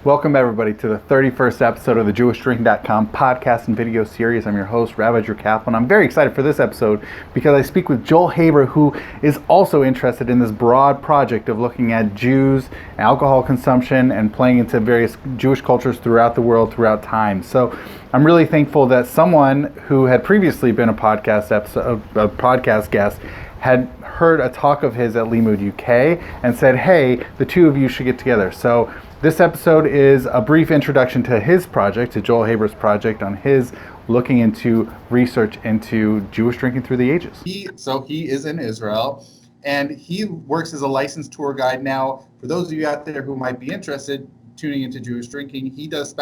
Welcome everybody to the 31st episode of the JewishDrink.com podcast and video series. I'm your host, Rabbi Drew Kaplan. I'm very excited for this episode because I speak with Joel Haber, who is also interested in this broad project of looking at Jews, alcohol consumption, and playing into various Jewish cultures throughout the world, throughout time. So I'm really thankful that someone who had previously been a podcast guest had heard a talk of his at Limud UK and said, hey, the two of you should get together. So this episode is a brief introduction to his project, to Joel Haber's project on his looking into research into Jewish drinking through the ages. He is in Israel, and he works as a licensed tour guide now. For those of you out there who might be interested, tuning into Jewish drinking, he does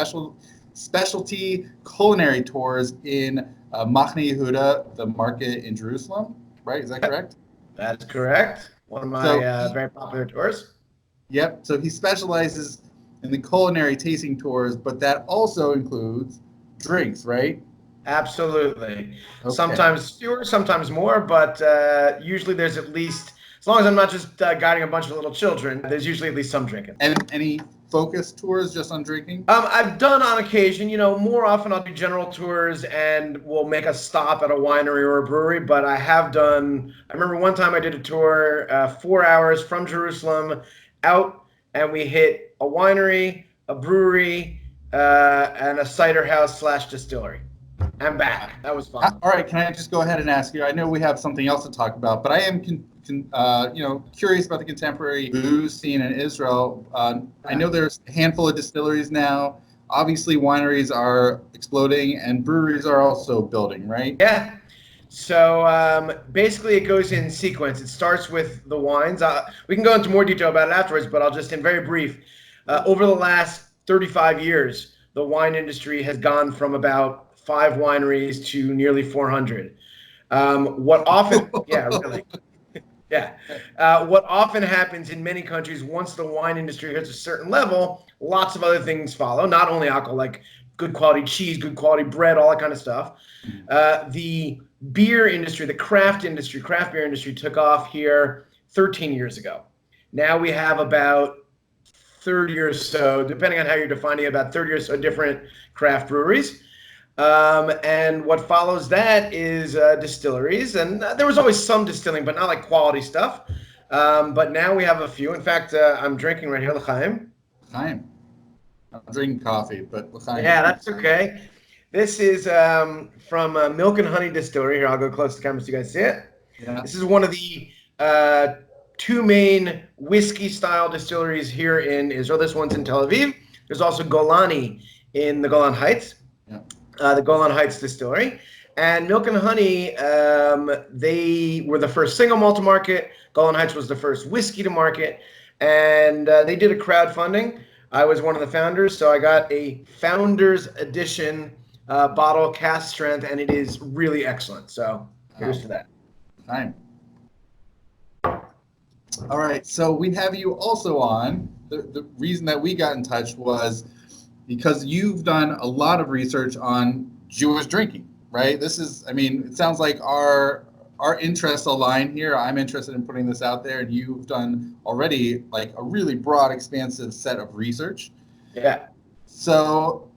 specialty culinary tours in Machne Yehuda, the market in Jerusalem, right? Is that correct? That's correct. One of my very popular tours. Yep. So he specializes in the culinary tasting tours, but that also includes drinks, right? Absolutely. Okay. Sometimes fewer, sometimes more, but usually there's at least, as long as I'm not just guiding a bunch of little children, there's usually at least some drinking. And any focus tours just on drinking? I've done on occasion, more often I'll do general tours and we'll make a stop at a winery or a brewery, but I remember one time I did a tour, 4 hours from Jerusalem out, and we hit a winery, a brewery, and a cider house / distillery. I'm back. That was fun. All right, can I just go ahead and ask you? I know we have something else to talk about, but I am curious about the contemporary booze scene in Israel. I know there's a handful of distilleries now. Obviously, wineries are exploding, and breweries are also building, right? Yeah. So basically it goes in sequence. It starts with the wines. We can go into more detail about it afterwards, but I'll just, in very brief, over the last 35 years, the wine industry has gone from about 5 wineries to nearly 400. What often happens in many countries, once the wine industry hits a certain level, lots of other things follow, not only alcohol, like good quality cheese, good quality bread, all that kind of stuff. The beer industry, the craft beer industry took off here 13 years ago. Now we have about 30 or so, depending on how you're defining it, about 30 or so different craft breweries. And what follows that is distilleries. And there was always some distilling, but not like quality stuff. But now we have a few. In fact, I'm drinking right here, L'chaim. L'chaim. I'm drinking coffee, but L'chaim. Yeah, that's okay. This is from Milk and Honey Distillery. Here, I'll go close to the camera so you guys see it. Yeah. This is one of the 2 main whiskey-style distilleries here in Israel. This one's in Tel Aviv. There's also Golani in the Golan Heights, the Golan Heights Distillery. And Milk and Honey, they were the first single malt to market. Golan Heights was the first whiskey to market. And they did a crowdfunding. I was one of the founders, so I got a Founders Edition bottle, cast strength, and it is really excellent. So here's to that. Fine. All right, so we have you also on. The reason that we got in touch was because you've done a lot of research on Jewish drinking, right? It sounds like our interests align here. I'm interested in putting this out there, and you've done already like a really broad, expansive set of research. Yeah. So,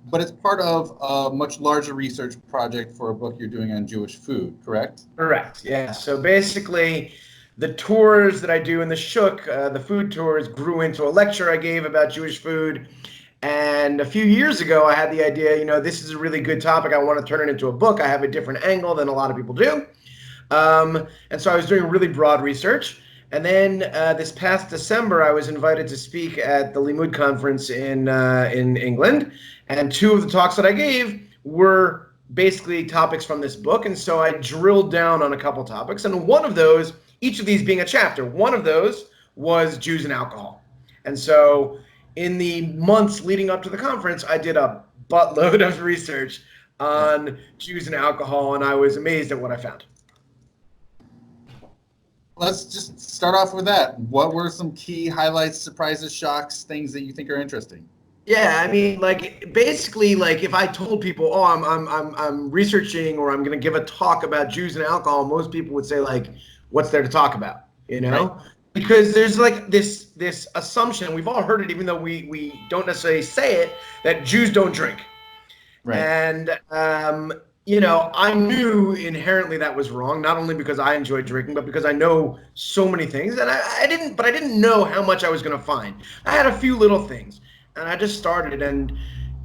but it's part of a much larger research project for a book you're doing on Jewish food, correct? Correct. Yeah. So basically, the tours that I do in the Shuk, the food tours, grew into a lecture I gave about Jewish food. And a few years ago, I had the idea, this is a really good topic. I want to turn it into a book. I have a different angle than a lot of people do. And so I was doing really broad research. And then this past December, I was invited to speak at the Limud conference in England. And 2 of the talks that I gave were basically topics from this book. And so I drilled down on a couple topics. And one of those, each of these being a chapter, one of those was Jews and alcohol. And so in the months leading up to the conference, I did a buttload of research on Jews and alcohol, and I was amazed at what I found. Let's just start off with that. What were some key highlights, surprises, shocks, things that you think are interesting? Yeah, basically, if I told people, oh, I'm researching or I'm going to give a talk about Jews and alcohol, most people would say, what's there to talk about, Right. because there's like this assumption, we've all heard it, even though we don't necessarily say it, that Jews don't drink. Right. And I knew inherently that was wrong, not only because I enjoy drinking, but because I know so many things. And I didn't know how much I was going to find. I had a few little things, and I just started, and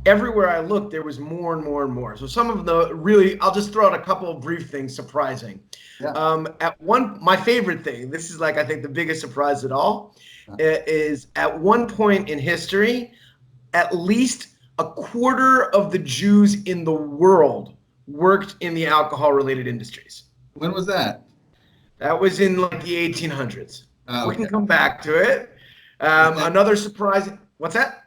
everywhere I looked, there was more and more and more. So some of the really, I'll just throw out a couple of brief things surprising. Yeah. My favorite thing, this is like, I think the biggest surprise at all, is at one point in history, at least a quarter of the Jews in the world worked in the alcohol-related industries. When was that? That was in like the 1800s. Oh, We can okay. come back to it. Another surprise. What's that?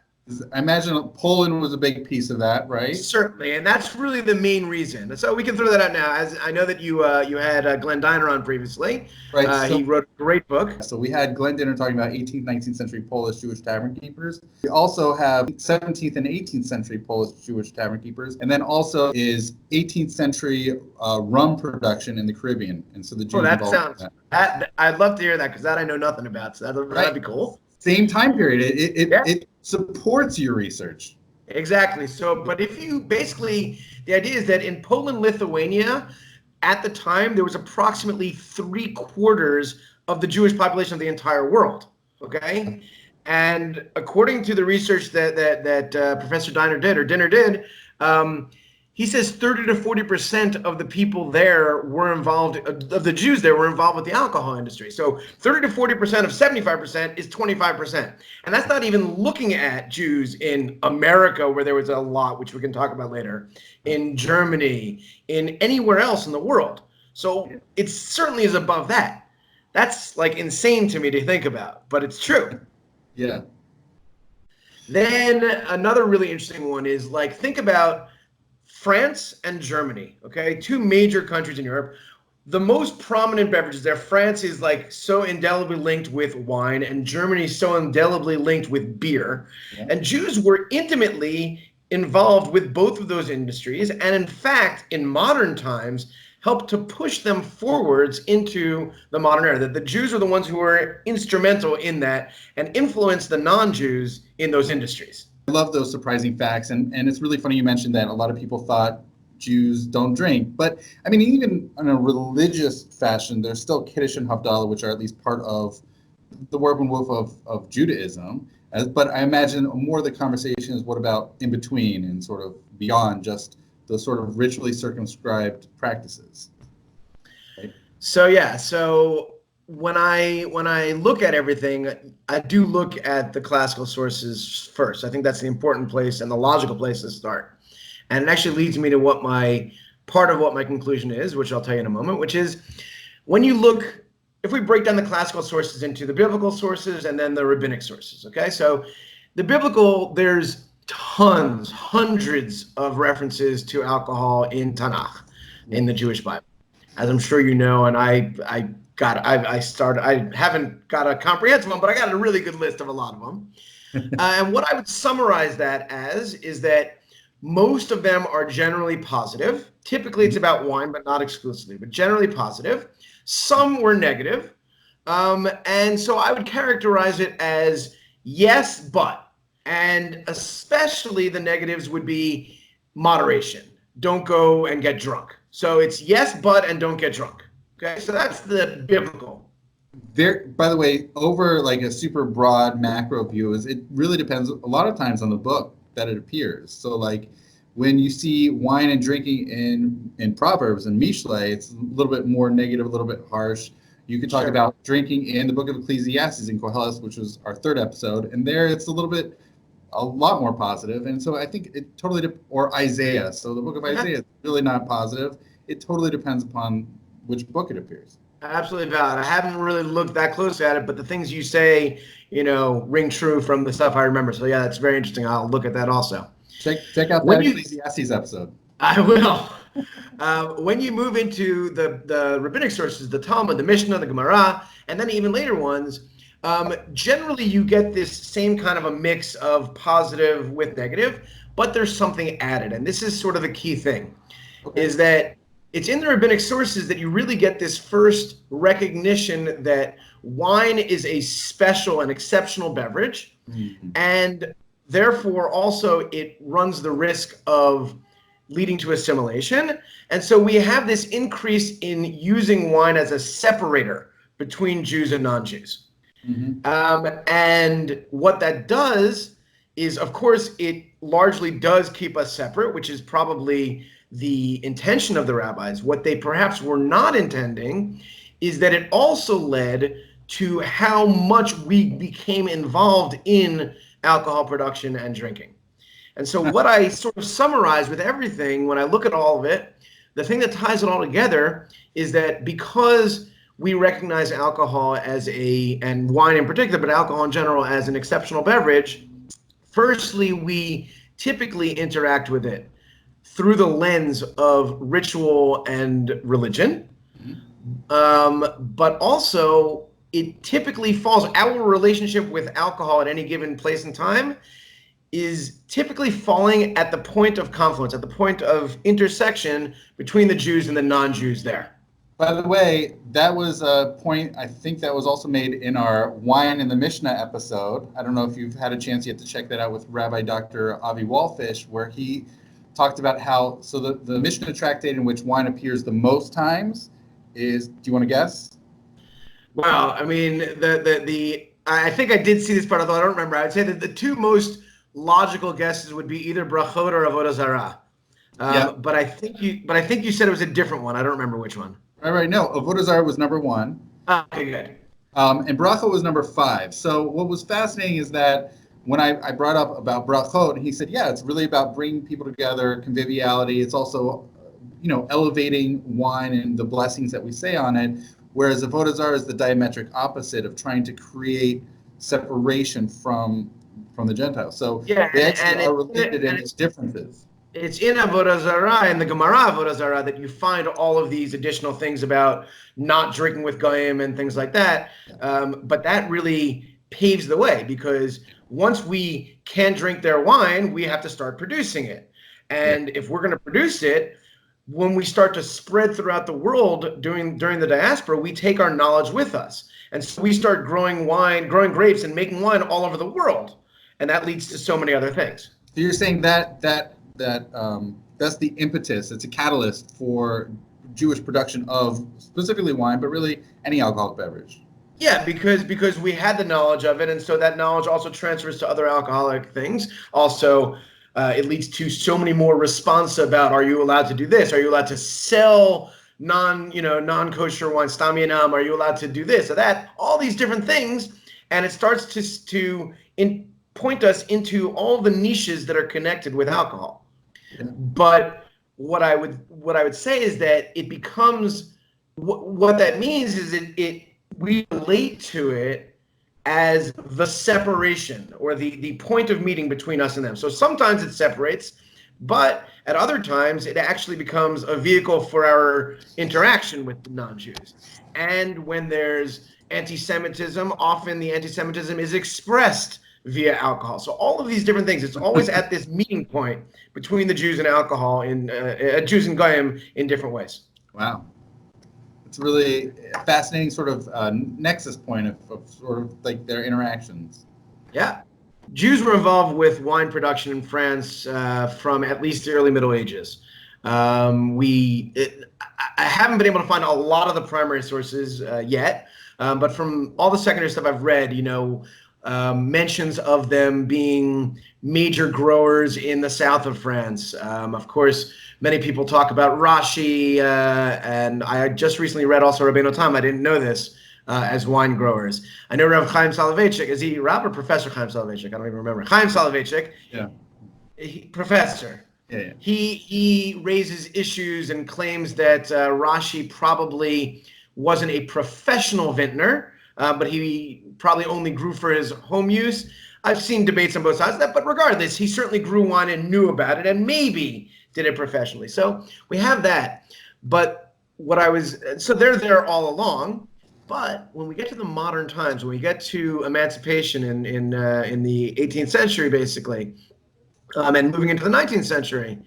I imagine Poland was a big piece of that, right? Certainly, and that's really the main reason. So we can throw that out now. As I know that you had Glenn Diner on previously. Right. He wrote a great book. So we had Glenn Dinner talking about 18th, 19th century Polish Jewish tavern keepers. We also have 17th and 18th century Polish Jewish tavern keepers, and then also is 18th century rum production in the Caribbean. And so the Jews that involved sounds. in that. I'd love to hear that, because that I know nothing about. So that'd be cool. Same time period. Yeah. It supports your research. Exactly. So, but if you basically, the idea is that in Poland, Lithuania, at the time, there was approximately 3/4 of the Jewish population of the entire world. Okay. And according to the research that Professor Dinner did, he says 30 to 40% of the people there were involved, of the Jews there were involved with the alcohol industry. So 30 to 40% of 75% is 25%. And that's not even looking at Jews in America, where there was a lot, which we can talk about later, in Germany, in anywhere else in the world. So it certainly is above that. That's like insane to me to think about, but it's true. Yeah. Then another really interesting one is, like, think about France and Germany, okay? Two major countries in Europe. The most prominent beverages there, France is like so indelibly linked with wine, and Germany is so indelibly linked with beer. Yeah. And Jews were intimately involved with both of those industries, and in fact, in modern times, helped to push them forwards into the modern era. That the Jews were the ones who were instrumental in that and influenced the non-Jews in those industries. I love those surprising facts, and it's really funny you mentioned that a lot of people thought Jews don't drink, but I mean, even in a religious fashion, there's still Kiddush and Havdalah, which are at least part of the Werbenwolf of Judaism. But I imagine more of the conversation is what about in between and sort of beyond just the sort of ritually circumscribed practices. Right? So when I look at everything, I do look at the classical sources first. I think that's the important place and the logical place to start. And it actually leads me to what my conclusion is, which I'll tell you in a moment, which is, when you look, if we break down the classical sources into the biblical sources and then the rabbinic sources, okay? So the biblical, there's tons, hundreds of references to alcohol in Tanakh, in the Jewish Bible, as I'm sure you know, and I haven't got a comprehensive one, but I got a really good list of a lot of them. And what I would summarize that as is that most of them are generally positive. Typically, it's about wine, but not exclusively, but generally positive. Some were negative. And so I would characterize it as yes, but. And especially the negatives would be moderation. Don't go and get drunk. So it's yes, but, and don't get drunk. Okay, so that's the biblical. There, by the way, over like a super broad macro view, it really depends a lot of times on the book that it appears. So like when you see wine and drinking in Proverbs and Mishle, it's a little bit more negative, a little bit harsh. You could talk about drinking in the book of Ecclesiastes in Koheles, which was our third episode, and there it's a lot more positive. And so I think it totally, or Isaiah. So the book of Isaiah is really not positive. It totally depends upon which book it appears. Absolutely valid. I haven't really looked that close at it, but the things you say, ring true from the stuff I remember. So yeah, that's very interesting. I'll look at that also. Check out that Ecclesiastes episode. I will. When you move into the rabbinic sources, the Talmud, the Mishnah, the Gemara, and then even later ones, generally you get this same kind of a mix of positive with negative, but there's something added. And this is sort of the key thing, is that it's in the rabbinic sources that you really get this first recognition that wine is a special and exceptional beverage, and therefore also it runs the risk of leading to assimilation. And so we have this increase in using wine as a separator between Jews and non-Jews. And what that does is, of course, it largely does keep us separate, which is probably the intention of the rabbis. What they perhaps were not intending is that it also led to how much we became involved in alcohol production and drinking. And so what I sort of summarize with everything, when I look at all of it, the thing that ties it all together is that because we recognize alcohol as and wine in particular, but alcohol in general, as an exceptional beverage, firstly, we typically interact with it through the lens of ritual and religion. But also, it typically falls, our relationship with alcohol at any given place and time is typically falling at the point of confluence, at the point of intersection between the Jews and the non-Jews there. By the way, that was a point I think that was also made in our Wine in the Mishnah episode. I don't know if you've had a chance yet to check that out with Rabbi Dr. Avi Wallfish, where he talked about how, so the Mishnah tractate in which wine appears the most times is, do you want to guess? Wow, I mean, I think I did see this part, although I don't remember. I would say that the two most logical guesses would be either brachot or avodah zarah. But I think you said it was a different one. I don't remember which one. Right. No, avodah zarah was number 1. Okay, good. And brachot was number 5. So what was fascinating is that when I brought up about brachot, he said, yeah, it's really about bringing people together, conviviality. It's also, elevating wine and the blessings that we say on it. Whereas avodah zarah is the diametric opposite of trying to create separation from the Gentiles. So they actually are related in its differences. It's in avodah zarah, in the Gemara avodah zarah, that you find all of these additional things about not drinking with goyim and things like that. But that really paves the way, because once we can drink their wine, we have to start producing it. And if we're going to produce it, when we start to spread throughout the world during the diaspora, we take our knowledge with us. And so we start growing grapes and making wine all over the world. And that leads to so many other things. So you're saying that that's the impetus. It's a catalyst for Jewish production of specifically wine, but really any alcoholic beverage. Yeah, because we had the knowledge of it, and so that knowledge also transfers to other alcoholic things. Also, it leads to so many more responsa about, are you allowed to do this? Are you allowed to sell non-kosher wine, stam yanam? Are you allowed to do this or that? All these different things, and it starts to point us into all the niches that are connected with alcohol. Yeah. But what I would say is that it becomes, what that means is we relate to it as the separation or the point of meeting between us and them. So sometimes it separates, but at other times it actually becomes a vehicle for our interaction with the non-Jews. And when there's anti-Semitism, often the anti-Semitism is expressed via alcohol. So all of these different things, it's always at this meeting point between the Jews and alcohol, Jews and Goyim in different ways. Wow. It's really a fascinating sort of nexus point of sort of like their interactions. Yeah. Jews were involved with wine production in France from at least the early Middle Ages. I haven't been able to find a lot of the primary sources yet, but from all the secondary stuff I've read, mentions of them being major growers in the south of France. Of course, many people talk about Rashi, and I just recently read also Rabbeinu Tam. I didn't know this, as wine growers. I know Rav Chaim Soloveitchik. Is he Rav or Professor Chaim Soloveitchik? I don't even remember. Chaim Soloveitchik. Yeah. Professor. Yeah. He raises issues and claims that Rashi probably wasn't a professional vintner, but he probably only grew for his home use. I've seen debates on both sides of that, but regardless, he certainly grew wine and knew about it and maybe did it professionally. So we have that. But so they're there all along. But when we get to the modern times, when we get to emancipation in the 18th century, basically, and moving into the 19th century,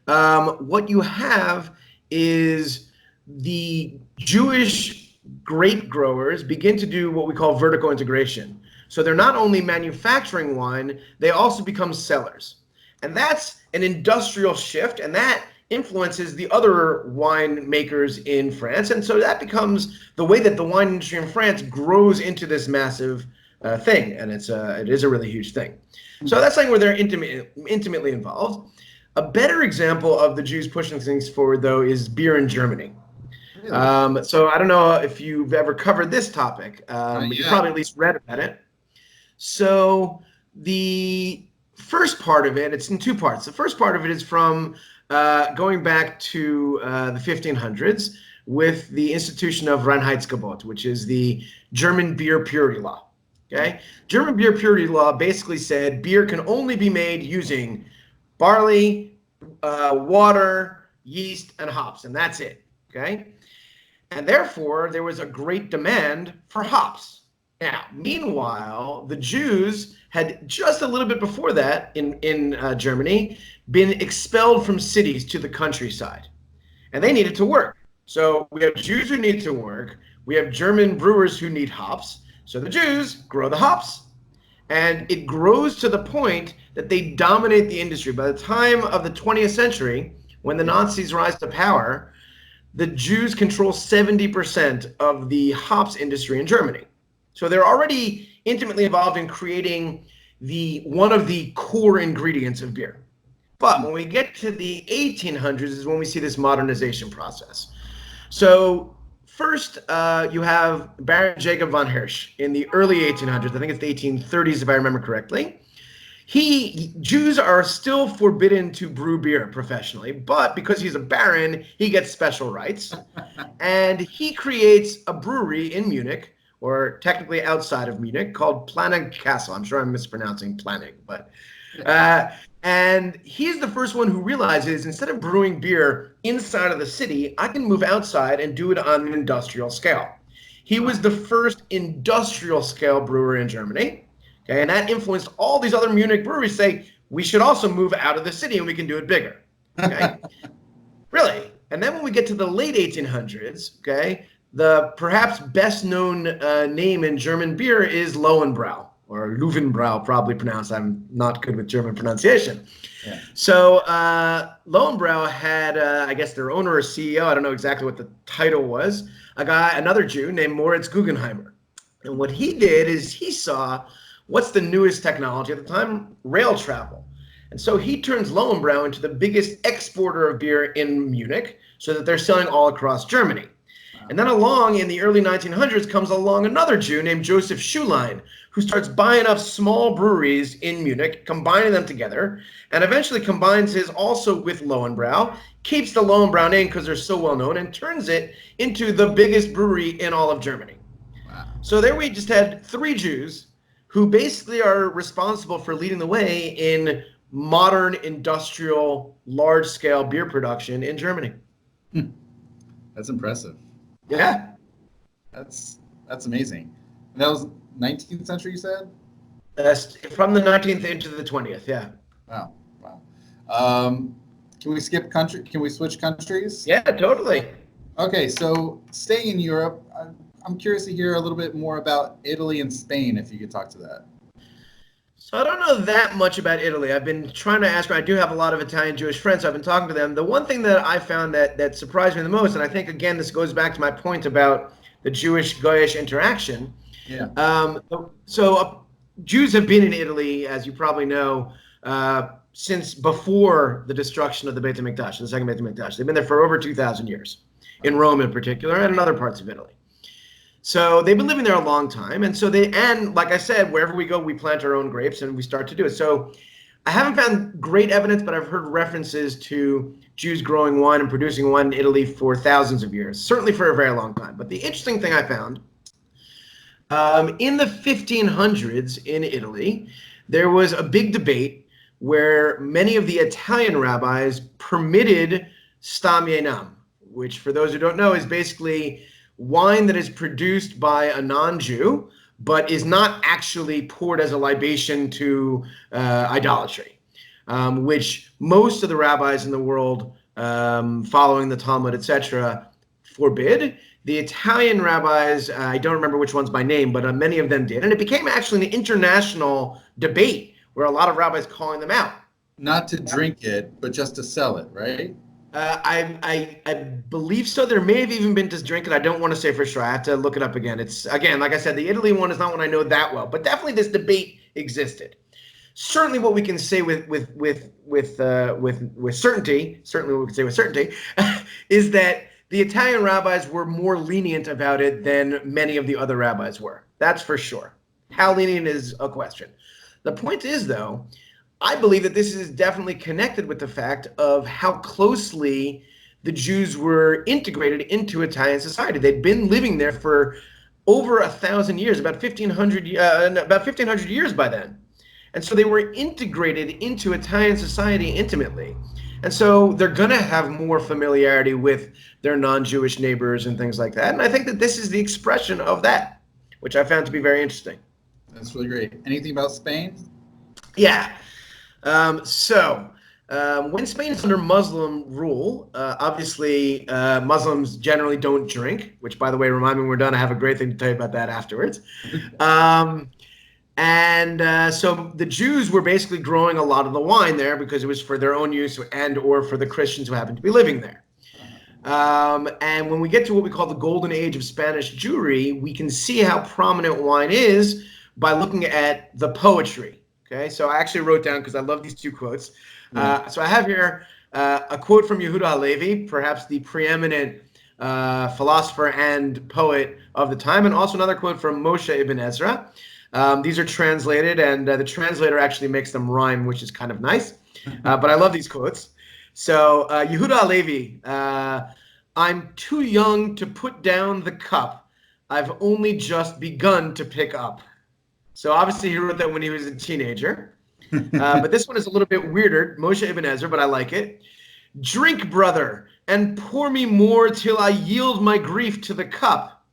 what you have is the Jewish grape growers begin to do what we call vertical integration. So they're not only manufacturing wine, they also become sellers. And that's an industrial shift, and that influences the other wine makers in France. And so that becomes the way that the wine industry in France grows into this massive thing. And it is a really huge thing. So that's something where they're intimately involved. A better example of the Jews pushing things forward, though, is beer in Germany. Really? So I don't know if you've ever covered this topic, but you probably at least read about it. So the first part of it, it's in two parts. The first part of it is from going back to the 1500s with the institution of Reinheitsgebot, which is the German beer purity law. Okay, German beer purity law basically said beer can only be made using barley, water, yeast, and hops, and that's it. Okay, and therefore there was a great demand for hops. Now, meanwhile, the Jews had just a little bit before that in Germany been expelled from cities to the countryside, and they needed to work. So we have Jews who need to work. We have German brewers who need hops. So the Jews grow the hops, and it grows to the point that they dominate the industry. By the time of the 20th century, when the Nazis rise to power, the Jews control 70% of the hops industry in Germany. So they're already intimately involved in creating one of the core ingredients of beer. But when we get to the 1800s is when we see this modernization process. So first, you have Baron Jacob von Hirsch in the early 1800s. I think it's the 1830s, if I remember correctly. Jews are still forbidden to brew beer professionally, but because he's a baron, he gets special rights. And he creates a brewery in Munich, or technically outside of Munich, called Planegg Castle. I'm sure I'm mispronouncing Planegg, but and he's the first one who realizes instead of brewing beer inside of the city, I can move outside and do it on an industrial scale. He was the first industrial scale brewer in Germany. Okay, and that influenced all these other Munich breweries say, we should also move out of the city and we can do it bigger. Okay, really. And then when we get to the late 1800s, okay, the perhaps best known name in German beer is Lowenbrau, or Lowenbrau, probably pronounced. I'm not good with German pronunciation. Yeah. So Lowenbrau had, I guess, their owner or CEO, I don't know exactly what the title was, another Jew named Moritz Guggenheimer. And what he did is he saw what's the newest technology at the time? Rail travel. And so he turns Lowenbrau into the biggest exporter of beer in Munich so that they're selling all across Germany. And then along in the early 1900s comes along another Jew named Joseph Schulein, who starts buying up small breweries in Munich, combining them together, and eventually combines his also with Lowenbrau, keeps the Lowenbrau name because they're so well known, and turns it into the biggest brewery in all of Germany. Wow. So there we just had three Jews who basically are responsible for leading the way in modern industrial large-scale beer production in Germany. That's impressive. Yeah. That's amazing. And that was 19th century, you said? From the 19th into the 20th, yeah. Wow. Can we skip country? Can we switch countries? Yeah, totally. Okay, so staying in Europe, I'm curious to hear a little bit more about Italy and Spain, if you could talk to that. So I don't know that much about Italy. I've been trying to ask, I do have a lot of Italian Jewish friends, so I've been talking to them. The one thing that I found that surprised me the most, and I think, again, this goes back to my point about the Jewish-Goyish interaction. Yeah. Jews have been in Italy, as you probably know, since before the destruction of the Beit HaMikdash, the second Beit HaMikdash. They've been there for over 2,000 years, in Rome in particular, and in other parts of Italy. So they've been living there a long time. And like I said, wherever we go, we plant our own grapes and we start to do it. So I haven't found great evidence, but I've heard references to Jews growing wine and producing wine in Italy for thousands of years, certainly for a very long time. But the interesting thing I found, in the 1500s in Italy, there was a big debate where many of the Italian rabbis permitted stam yenam, which for those who don't know is basically wine that is produced by a non-Jew, but is not actually poured as a libation to idolatry, which most of the rabbis in the world following the Talmud, etc., forbid. The Italian rabbis, I don't remember which ones by name, but many of them did. And it became actually an international debate where a lot of rabbis calling them out. Not to drink it, but just to sell it, right? I believe so. There may have even been to drink it. I don't want to say for sure. I have to look it up again. It's, again, like I said, the Italy one is not one I know that well, but definitely this debate existed. Certainly, what we can say with certainty, is that the Italian rabbis were more lenient about it than many of the other rabbis were. That's for sure. How lenient is a question. The point is, though, I believe that this is definitely connected with the fact of how closely the Jews were integrated into Italian society. They'd been living there for over 1,000 years, about 1,500 years by then. And so they were integrated into Italian society intimately. And so they're going to have more familiarity with their non-Jewish neighbors and things like that. And I think that this is the expression of that, which I found to be very interesting. That's really great. Anything about Spain? Yeah. When Spain is under Muslim rule, obviously Muslims generally don't drink, which, by the way, remind me when we're done, I have a great thing to tell you about that afterwards. So the Jews were basically growing a lot of the wine there because it was for their own use and or for the Christians who happened to be living there. And when we get to what we call the golden age of Spanish Jewry, we can see how prominent wine is by looking at the poetry. Okay, so I actually wrote down, because I love these two quotes. So I have here a quote from Yehuda Halevi, perhaps the preeminent philosopher and poet of the time, and also another quote from Moshe Ibn Ezra. These are translated, and the translator actually makes them rhyme, which is kind of nice. But I love these quotes. So Yehuda Halevi, I'm too young to put down the cup. I've only just begun to pick up. So obviously he wrote that when he was a teenager. But this one is a little bit weirder. Moshe Ibn Ezra, but I like it. Drink, brother, and pour me more till I yield my grief to the cup.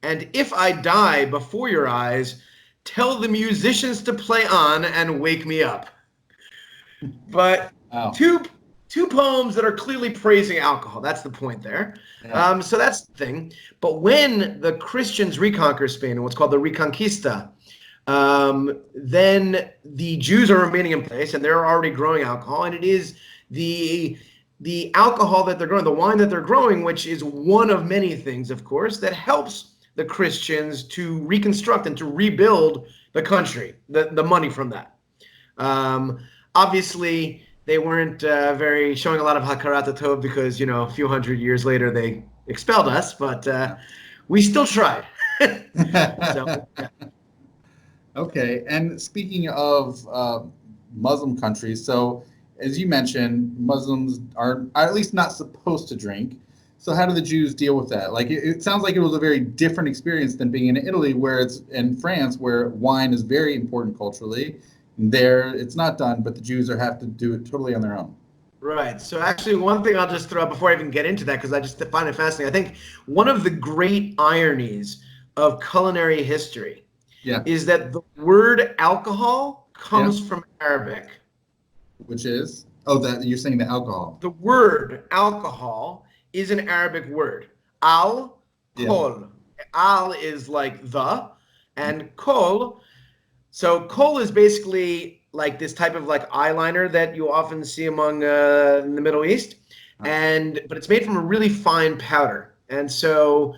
And if I die before your eyes, tell the musicians to play on and wake me up. But two poems that are clearly praising alcohol. That's the point there. Yeah. So that's the thing. But when the Christians reconquer Spain in what's called the Reconquista, then the Jews are remaining in place and they're already growing alcohol. And it is the alcohol that they're growing, the wine that they're growing, which is one of many things, of course, that helps the Christians to reconstruct and to rebuild the country, the money from that. Obviously, they weren't showing a lot of hakarat tov because, a few hundred years later they expelled us, but we still tried. So, yeah. Okay, and speaking of Muslim countries, so as you mentioned, Muslims are at least not supposed to drink. So how do the Jews deal with that? Like, it sounds like it was a very different experience than being in Italy, where it's in France, where wine is very important culturally. There, it's not done, but the Jews have to do it totally on their own. Right. So actually, one thing I'll just throw out before I even get into that, because I just find it fascinating. I think one of the great ironies of culinary history is that the word alcohol comes from Arabic. Which is? Oh, that you're saying the alcohol. The word alcohol is an Arabic word. Al, kol. Al is like the, and kol. So kol is basically like this type of like eyeliner that you often see among in the Middle East, but it's made from a really fine powder. And so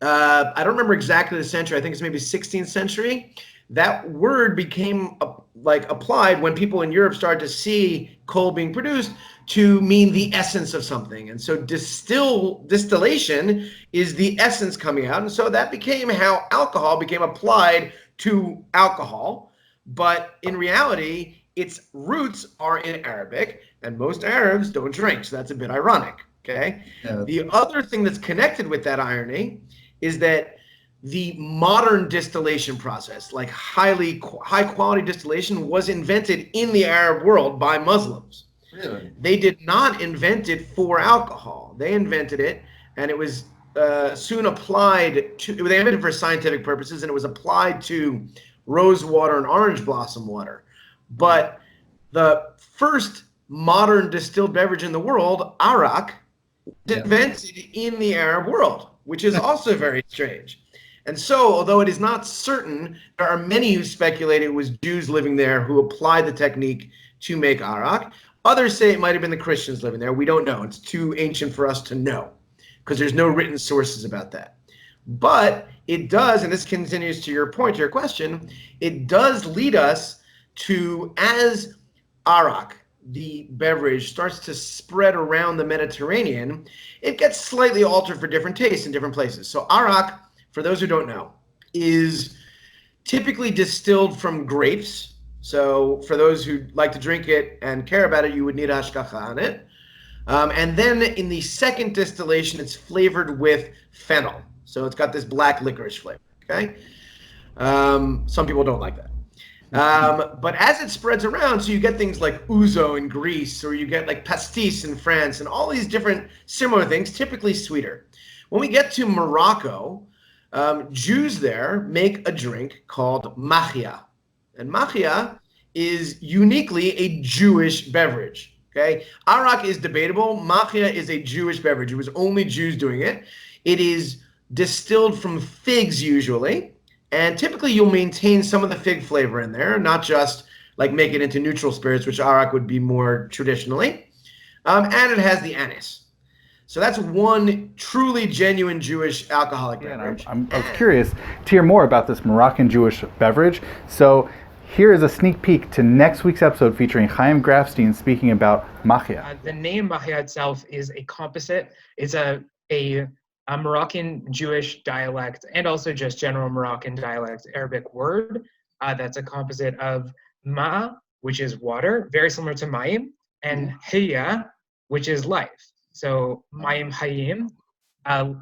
I don't remember exactly the century. I think it's maybe 16th century. That word became applied when people in Europe started to see coal being produced to mean the essence of something. And so distillation is the essence coming out. And so that became how alcohol became applied to alcohol. But in reality, its roots are in Arabic, and most Arabs don't drink. So that's a bit ironic. Okay. Yeah. The other thing that's connected with that irony is that the modern distillation process, like high quality distillation, was invented in the Arab world by Muslims. Really? They did not invent it for alcohol. They invented it, and it was soon applied to, they invented it for scientific purposes, and it was applied to rose water and orange blossom water. But the first modern distilled beverage in the world, arak, was invented in the Arab world, which is also very strange. And so, although it is not certain, there are many who speculate it was Jews living there who applied the technique to make arak. Others say it might have been the Christians living there. We don't know. It's too ancient for us to know because there's no written sources about that. But it does, and this continues to your point, to your question, it does lead us to, as arak, the beverage, starts to spread around the Mediterranean, it gets slightly altered for different tastes in different places. So arak, for those who don't know, is typically distilled from grapes. So for those who like to drink it and care about it, you would need hashgacha on it. And then in the second distillation, it's flavored with fennel. So it's got this black licorice flavor, okay? Some people don't like that. But as it spreads around, so you get things like ouzo in Greece, or you get like pastis in France, and all these different similar things, typically sweeter. When we get to Morocco, Jews there make a drink called Mafia. And Mafia is uniquely a Jewish beverage, okay? Arak is debatable. Mafia is a Jewish beverage. It was only Jews doing it. It is distilled from figs usually, and typically you'll maintain some of the fig flavor in there, not just like make it into neutral spirits, which arak would be more traditionally. And it has the anise. So that's one truly genuine Jewish alcoholic beverage. I was curious to hear more about this Moroccan Jewish beverage. So here is a sneak peek to next week's episode featuring Chaim Grafstein speaking about Mafia. The name Mafia itself is a composite. It's a Moroccan Jewish dialect and also just general Moroccan dialect Arabic word that's a composite of ma, which is water, very similar to mayim, and hiya, which is life. So mayim hayim,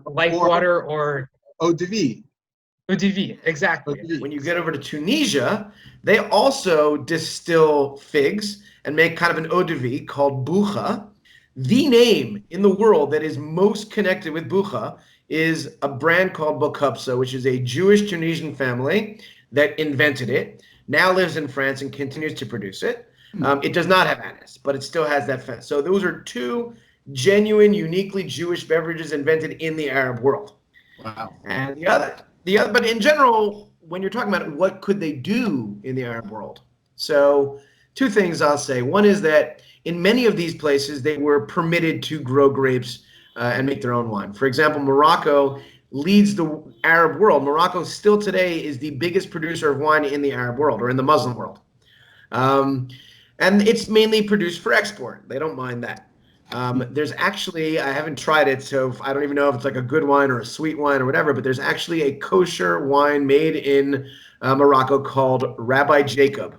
life water, or eau de vie. Eau de vie, exactly. When you get over to Tunisia, they also distill figs and make kind of an eau de vie called boucha. The name in the world that is most connected with boucha is a brand called Bokupsa, which is a Jewish Tunisian family that invented it, now lives in France and continues to produce it. It does not have anise, but it still has that. So those are two genuine, uniquely Jewish beverages invented in the Arab world. Wow. And the other, but in general, when you're talking about what could they do in the Arab world, so two things I'll say. One is that in many of these places, they were permitted to grow grapes and make their own wine. For example, Morocco leads the Arab world. Morocco still today is the biggest producer of wine in the Arab world, or in the Muslim world. And it's mainly produced for export. They don't mind that. There's actually, I haven't tried it, so I don't even know if it's like a good wine or a sweet wine or whatever, but there's actually a kosher wine made in Morocco called Rabbi Jacob.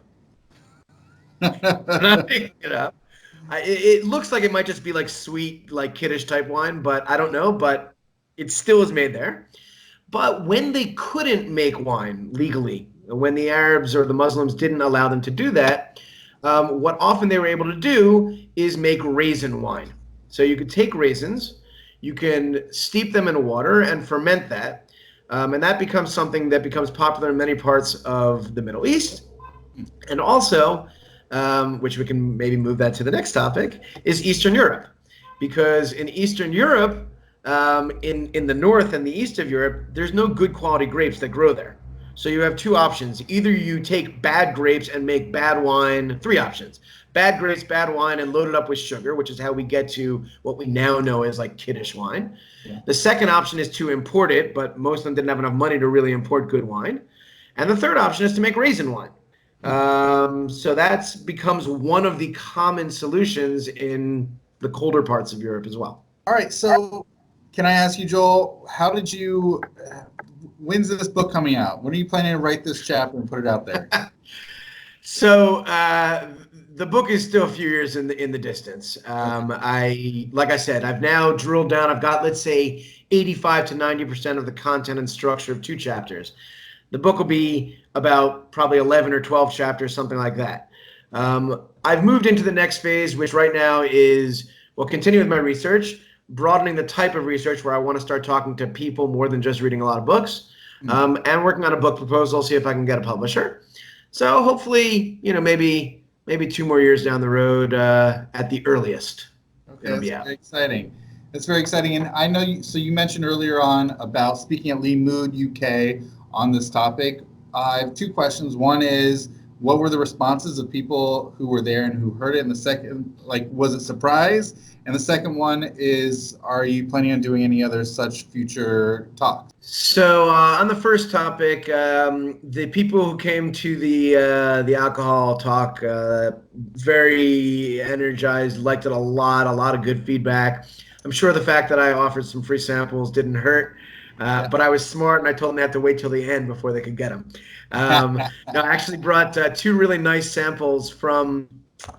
It looks like it might just be like sweet, like kiddish type wine, but I don't know, but it still is made there. But when they couldn't make wine legally, when the Arabs or the Muslims didn't allow them to do that, what often they were able to do is make raisin wine. So you could take raisins, you can steep them in water and ferment that, and that becomes something that becomes popular in many parts of the Middle East. And also, which we can maybe move that to the next topic, is Eastern Europe. Because in Eastern Europe, in the north and the east of Europe, there's no good quality grapes that grow there. So you have two options. Either you take bad grapes and make bad wine, three options. Bad grapes, bad wine, and load it up with sugar, which is how we get to what we now know as like kiddish wine. Yeah. The second option is to import it, but most of them didn't have enough money to really import good wine. And the third option is to make raisin wine. So that becomes one of the common solutions in the colder parts of Europe as well. All right, so can I ask you, Joel, when's this book coming out? When are you planning to write this chapter and put it out there? So the book is still a few years in the distance. Like I said, I've now drilled down. I've got, let's say, 85 to 90% of the content and structure of 2 chapters. The book will be about probably 11 or 12 chapters, something like that. I've moved into the next phase, which right now is, well, continue with my research, broadening the type of research where I want to start talking to people more than just reading a lot of books, and working on a book proposal, see if I can get a publisher. So hopefully, maybe maybe 2 more years down the road at the earliest. Okay, that's very exciting. That's very exciting. And I know so you mentioned earlier on about speaking at Lean Mood UK on this topic. I have 2 questions. One is, what were the responses of people who were there and who heard it? And the second, like, was it surprise? And the second one is, are you planning on doing any other such future talks? So on the first topic, the people who came to the alcohol talk, very energized, liked it a lot of good feedback. I'm sure the fact that I offered some free samples didn't hurt, but I was smart and I told them they had to wait till the end before they could get them. I actually brought 2 really nice samples from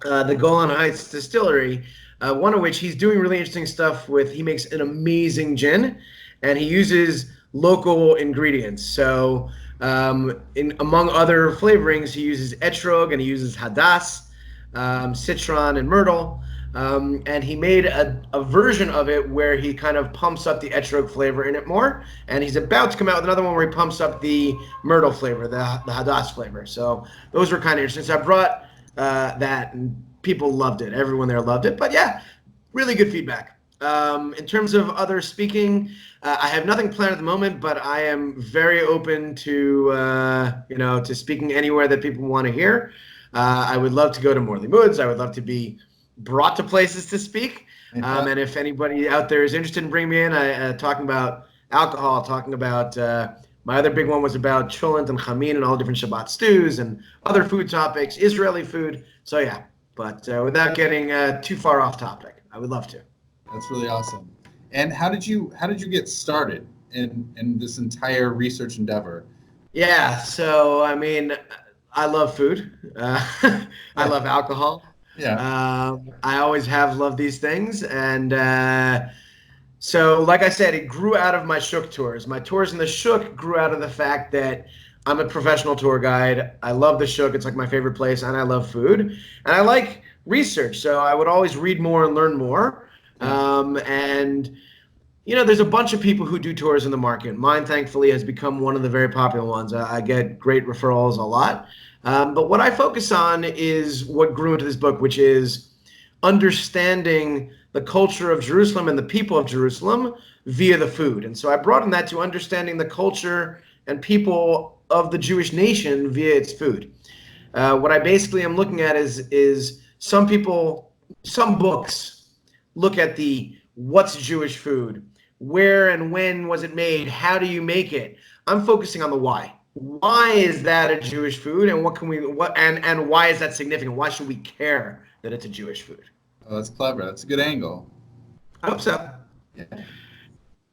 the Golan Heights distillery, one of which he's doing really interesting stuff with. He makes an amazing gin, and he uses local ingredients. So among other flavorings, he uses etrog and he uses hadass, citron, and myrtle. And he made a version of it where he kind of pumps up the etrog flavor in it more. And he's about to come out with another one where he pumps up the myrtle flavor, the hadass flavor. So those were kind of interesting. So I brought that, and people loved it. Everyone there loved it. But yeah, really good feedback. In terms of other speaking, I have nothing planned at the moment, but I am very open to to speaking anywhere that people want to hear. I would love to go to Morley Woods. I would love to be brought to places to speak. And if anybody out there is interested in bringing me in, talking about alcohol, talking about my other big one was about cholent and chamin and all different Shabbat stews and other food topics, Israeli food. So yeah, but without getting too far off topic, I would love to. That's really awesome. And how did you get started in this entire research endeavor? Yeah, so I mean, I love food. I love alcohol. Yeah. I always have loved these things, and so like I said, it grew out of my Shuk tours. My tours in the Shuk grew out of the fact that I'm a professional tour guide. I love the Shuk. It's like my favorite place, and I love food, and I like research. So I would always read more and learn more. And there's a bunch of people who do tours in the market. Mine, thankfully, has become one of the very popular ones. I get great referrals a lot. But what I focus on is what grew into this book, which is understanding the culture of Jerusalem and the people of Jerusalem via the food. And so I broadened that to understanding the culture and people of the Jewish nation via its food. What I basically am looking at is some books look at what's Jewish food, where and when was it made, how do you make it? I'm focusing on the why. Why is that a Jewish food, and and why is that significant? Why should we care that it's a Jewish food? Oh, that's clever. That's a good angle. I hope so. Yeah.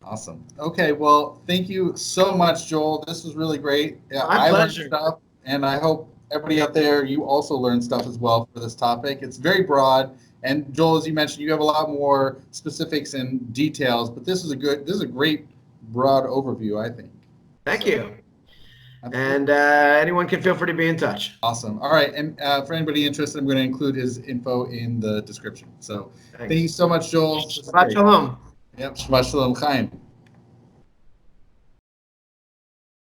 Awesome. Okay, well, thank you so much, Joel. This was really great. Yeah, My pleasure. Learned stuff, and I hope everybody out there, you also learned stuff as well for this topic. It's very broad. And Joel, as you mentioned, you have a lot more specifics and details, but this is a great broad overview, I think. Thank you. And anyone can feel free to be in touch. Awesome. All right. And for anybody interested, I'm going to include his info in the description. So thank you so much, Joel. Shabbat shalom. Yep. Shabbat shalom, Chaim.